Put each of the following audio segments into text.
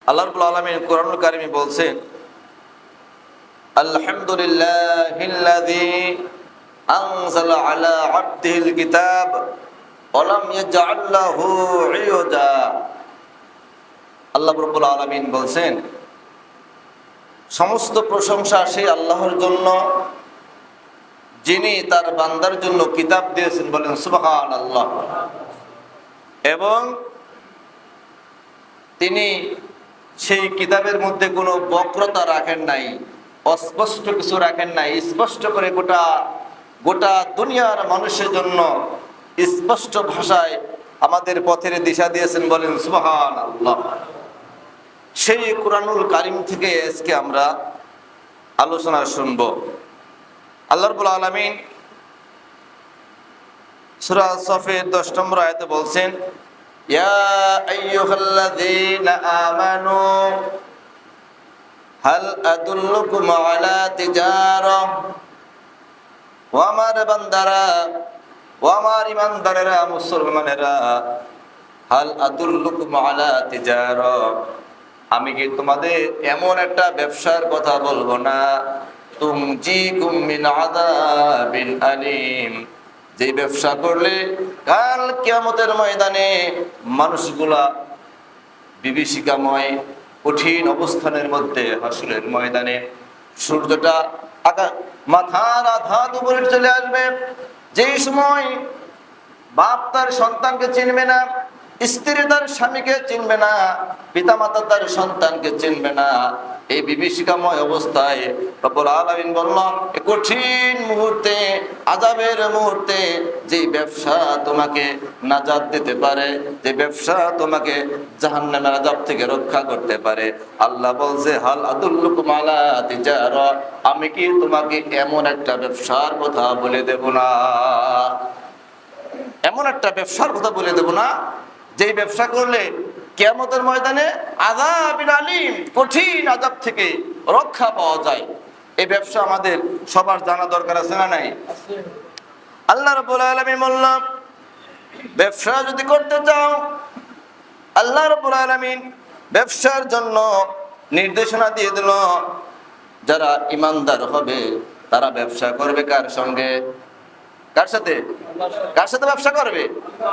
আল্লাহ রাব্বুল আলামিন কোরআনুল কারীমে বলছেন, আলহামদুলিল্লাহিল্লাযী আনজালা আলা আবদিহিল কিতাব ওয়া লাম ইয়াজআল লাহু ইওজা। আল্লাহ রাব্বুল আলামিন বলছেন, সমস্ত প্রশংসা সেই আল্লাহর জন্য যিনি তার বান্দার জন্য কিতাব দিয়েছেন। বলেন সুবহানাল্লাহ। এবং তিনি সেই কিতাবের মধ্যে কোনো বক্রতা রাখেন নাই, অস্পষ্ট কিছু রাখেন নাই, স্পষ্ট করে গোটা দুনিয়ার মানুষের জন্য স্পষ্ট ভাষায় আমাদের পথের দিশা দিয়েছেন। বলেন সুবহানাল্লাহ। সেই কুরআনুল কারীম থেকে আজকে আমরা আলোচনা শুনব। আল্লাহ রাব্বুল আলামিন সূরা সফের 10 নম্বর আয়াতে বলছেন, ইয়া আইয়ুহাল্লাযীনা আমানু হাল আদুল্লুকুম আলা তিজারা। ও আমার বান্দারা, ও আমার ঈমানদারেরা, মুসলমানেরা, হাল আদুল্লুকুম আলা তিজারা, আমি কি তোমাদের এমন একটা ব্যবসার কথা বলবো না, তুনজিকুম মিন আযাবিন আলীম, যে ব্যবসা করলে কাল কিয়ামতের ময়দানে মানুষগুলা বিভীষিকাময় কঠিন অবস্থানের মধ্যে, হাসরের ময়দানে সূর্যটা মাথার আধা উপরে চলে আসবে, যেই সময় বাপ তার সন্তানকে চিনবে না, স্ত্রী তার স্বামীকে চিনবে না, পিতামাতা তার সন্তানকে চিনবে না। এই বিভীষিকাময় অবস্থায় রব্বুল আলামিন বললেন, এই কঠিন মুহূর্তে, আযাবের মুহূর্তে যে ব্যবসা তোমাকে নাজাত দিতে পারে, যে ব্যবসা তোমাকে জাহান্নামের আযাব থেকে রক্ষা করতে পারে, আল্লাহ বলছে, হাল আদুল্লুকুম আলা তিজারা, আমি কি তোমাকে এমন একটা ব্যবসার কথা বলে দেব না, এমন একটা ব্যবসার কথা বলে দেব না যেই ব্যবসা করলে কিয়ামতের ময়দানে আযাবিন আলীম, কঠিন আযাব থেকে রক্ষা পাওয়া যায়। এই ব্যবসা আমাদের সবার জানা দরকার আছে না নাই? আল্লাহ রাব্বুল আলামিন বললেন, ব্যবসা যদি করতে চাও, আল্লাহ রাব্বুল আলামিন ব্যবসার জন্য নির্দেশনা দিয়ে দিল, যারা ঈমানদার হবে তারা ব্যবসা করবে কার সঙ্গে? কার সাথে? কার সাথে ব্যবসা করবে?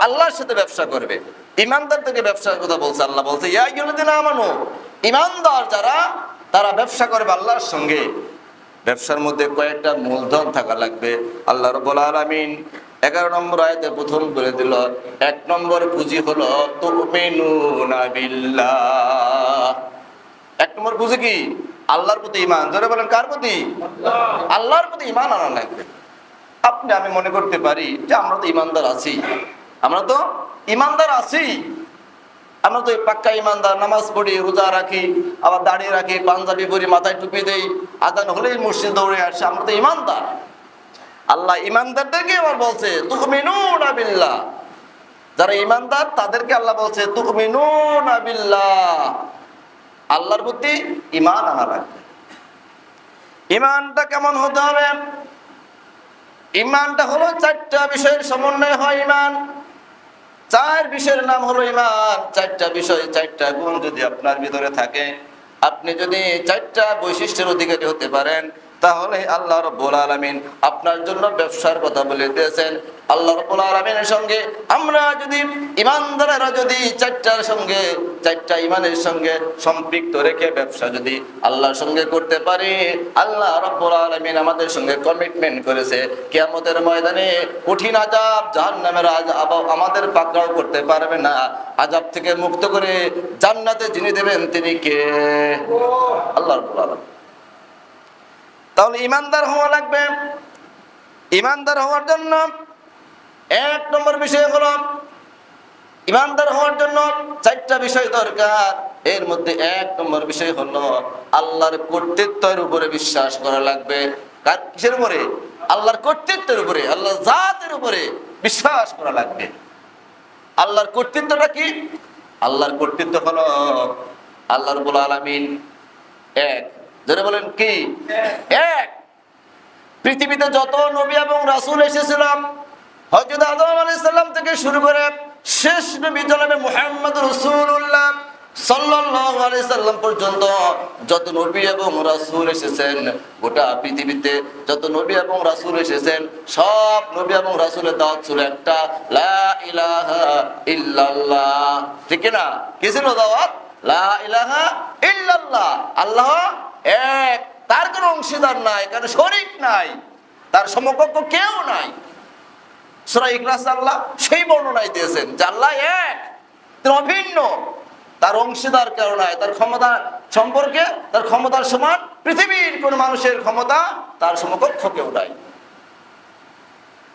আল্লাহর সাথে ব্যবসা করবে। ঈমানদার থেকে ব্যবসার কথা বলছে আল্লাহ, বলছে ইয়া আইয়ুহাল্লাযীনা আমানু, ঈমানদার যারা, তারা ব্যবসা করবে আল্লাহর সঙ্গে। ব্যবসার মধ্যে কয়েকটা মূলধন থাকা লাগবে। আল্লাহ রাব্বুল আলামিন 11 নম্বর আয়াতে প্রথম বলে দিল, 1 নম্বর পুঁজি হলো তুমিনুনা বিল্লাহ। 1 নম্বর পুঁজি কি? আল্লাহর প্রতি ঈমান। যারা বলেন কার প্রতি? আল্লাহর প্রতি ঈমান আনা লাগবে। আপনি আমি মনে করতে পারি যে আমরা তো ঈমানদার আছি, আমরা তো ঈমানদার আছি, আমরা তো পাক্কা ঈমানদার, নামাজ পড়ি, রোজা রাখি, আবার দাড়ি রাখি, পাঞ্জাবি পরি, মাথায় টুপি দেই, আযান হলেই মসজিদ দৌড়ে আসি, আমরা তো ঈমানদার। আল্লাহ ঈমানদারদেরকে আবার বলছে তুমিনুনা বিল্লাহ, যারা ঈমানদার তাদেরকে আল্লাহ বলছে তুমিনুনা বিল্লাহ, আল্লাহর প্রতি ঈমান আনা লাগবে। ঈমানটা কেমন হতে হবে? ঈমানটা হলো 4টা বিষয়ের সমন্বয় হয় ঈমান। 4 বিষয়ের নাম হলো ঈমান। 4টা বিষয়, 4টা গুণ যদি আপনার ভিতরে থাকে, আপনি যদি 4টা বৈশিষ্ট্যের অধিকারী হতে পারেন, তাহলে আল্লাহ রাব্বুল আলামিন আপনার জন্য ব্যবসার কথা বলে দিয়েছেন। আল্লাহ রাব্বুল আলামিনের সঙ্গে আমরা যদি, ঈমানদারেরা যদি 4টার সঙ্গে, 4টা ঈমানের সঙ্গে সম্পৃক্ত রেখে ব্যবসা যদি আল্লাহর সঙ্গে করতে পারি, আল্লাহ রাব্বুল আলামিন আমাদের সঙ্গে কমিটমেন্ট করেছে, কিয়ামতের ময়দানে কঠিন আযাব, জাহান্নামের আযাব আমাদের পাকড়াও করতে পারবে না। আযাব থেকে মুক্ত করে জান্নাতে যিনি দেবেন তিনি কে? আল্লাহ রাব্বুল আলামিন। তাহলে ঈমানদার হওয়া লাগবে। ঈমানদার হওয়ার জন্য 1 নম্বর বিষয় হলো, ঈমানদার হওয়ার জন্য 4টা বিষয় দরকার। এর মধ্যে 1 নম্বর বিষয় হলো আল্লাহর কর্তৃত্বের উপরে বিশ্বাস করা লাগবে। কিসের উপরে? আল্লাহর কর্তৃত্বের উপরে, আল্লাহর জাতের উপরে বিশ্বাস করা লাগবে। আল্লাহর কর্তৃত্বটা কি? আল্লাহর কর্তৃত্ব হলো আল্লাহ রাব্বুল আলামিন এক। যারা বলেন কি? এক। পৃথিবীতে যত নবী এবং রাসূল এসেছিলেন, হযরত আদম আলাইহিস সালাম থেকে শুরু করে শেষ নবী জনাবে মুহাম্মদ রাসূলুল্লাহ সাল্লাল্লাহু আলাইহি সাল্লাম পর্যন্ত যত নবী এবং রাসূল এসেছেন, গোটা পৃথিবীতে যত নবী এবং রাসূল এসেছেন, সব নবী এবং রাসূলের দাওয়াত ছিল একটা, লা ইলাহা ইল্লাল্লাহ। ঠিক না? কি ছিল দাওয়াত? লা ইলাহা ইল্লাল্লাহ, আল্লাহ এক, তার কোনো অংশীদার নাই, কারো শরীক নাই, তার সমকক্ষ কেউ নাই। সূরা ইখলাস আল্লাহ সেই বর্ণনায় দিয়েছেন যে আল্লাহ এক, তিনি অভিন্ন, তার অংশীদার কেউ নাই, তার ক্ষমতা সম্পর্কে তার ক্ষমতার সমান পৃথিবীর কোন মানুষের ক্ষমতা তার সমকক্ষ কেউ নাই।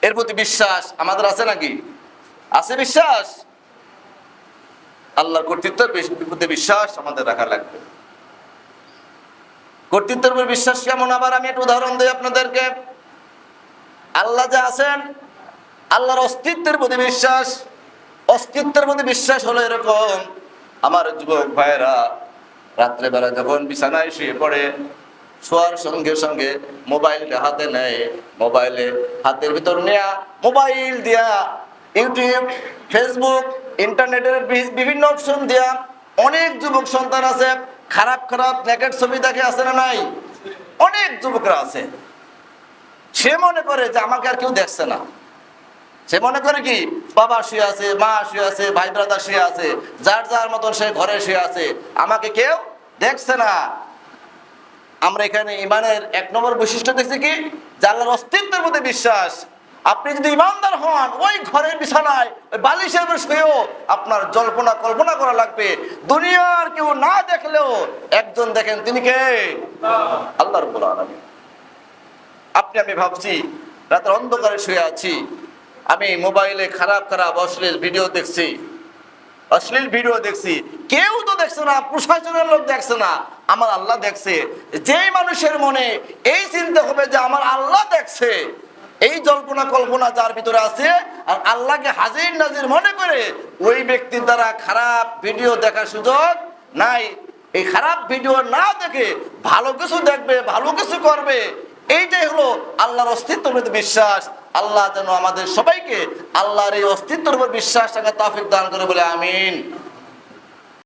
এর প্রতি বিশ্বাস আমাদের আছে নাকি? আছে বিশ্বাস? আল্লাহর কর্তৃত্বের প্রতি বিশ্বাস আমাদের রাখা লাগবে। কর্তৃত্বের উপর বিশ্বাস কেমন? আবার আমি একটা উদাহরণ দিই আপনাদেরকে। আল্লাহ যে আছেন, আল্লাহর অস্তিত্বের প্রতি বিশ্বাস। অস্তিত্বের প্রতি বিশ্বাস হলো এরকম, আমার যুবক ভাইয়েরা রাত্রেবেলা যখন বিছানায় শুয়ে পড়ে, শোয়ার সঙ্গে সঙ্গে মোবাইলটা হাতে নেয়, মোবাইলে হাতের ভিতর নেয়া মোবাইল দিয়া ইউটিউব, ফেসবুক, ইন্টারনেটের বিভিন্ন অপশন দিয়া অনেক যুবক সন্তান আছে খারাপ খারাপ নেকেট ছবি দেখে, আছে না নাই? অনেক যুবকরা আছে। সে মনে করে যে আমাকে আর কেউ দেখছে না। সে মনে করে কি বাবা শুয়ে আছে, মা শুয়ে আছে, ভাই ব্রাদার শুয়ে আছে, যার যার মতন সে ঘরে শুয়ে আছে, আমাকে কেউ দেখছে না। আমরা এখানে ইমানের এক নম্বর বৈশিষ্ট্য দেখছি কি, যে আল্লাহর অস্তিত্বের মধ্যে বিশ্বাস। আপনি যদি ইমানদার হন, ওই ঘরের বিছানায় ওই বালিশের উপর শুয়েও আপনার জল্পনা কল্পনা করা লাগবে, দুনিয়ার কেউ না দেখলেও একজন দেখেন, তিনি কে? আল্লাহ রাব্বুল আলামিন। আপনি আমি ভাবছি রাতের অন্ধকারে শুয়ে আছি, আমি মোবাইলে খারাপ খারাপ অশ্লীল ভিডিও দেখছি, অশ্লীল ভিডিও দেখছি, কেউ তো দেখছে না, প্রশাসনের লোক দেখছে না, আমার আল্লাহ দেখছে। যেই মানুষের মনে এই চিন্তা হবে যে আমার আল্লাহ দেখছে, এই জল্পনা কল্পনা যার ভিতরে আছে, আর আল্লাহকে হাজির নাজির মনে করে, ওই ব্যক্তির দ্বারা খারাপ ভিডিও দেখার সুযোগ নাই। এই খারাপ ভিডিও না দেখে ভালো কিছু দেখবে, ভালো কিছু করবে। এইটাই হলো আল্লাহর অস্তিত্বের প্রতি বিশ্বাস। আল্লাহ যেন আমাদের সবাইকে আল্লাহর এই অস্তিত্বের উপর বিশ্বাস রাখার তৌফিক দান করে বলে আমিন।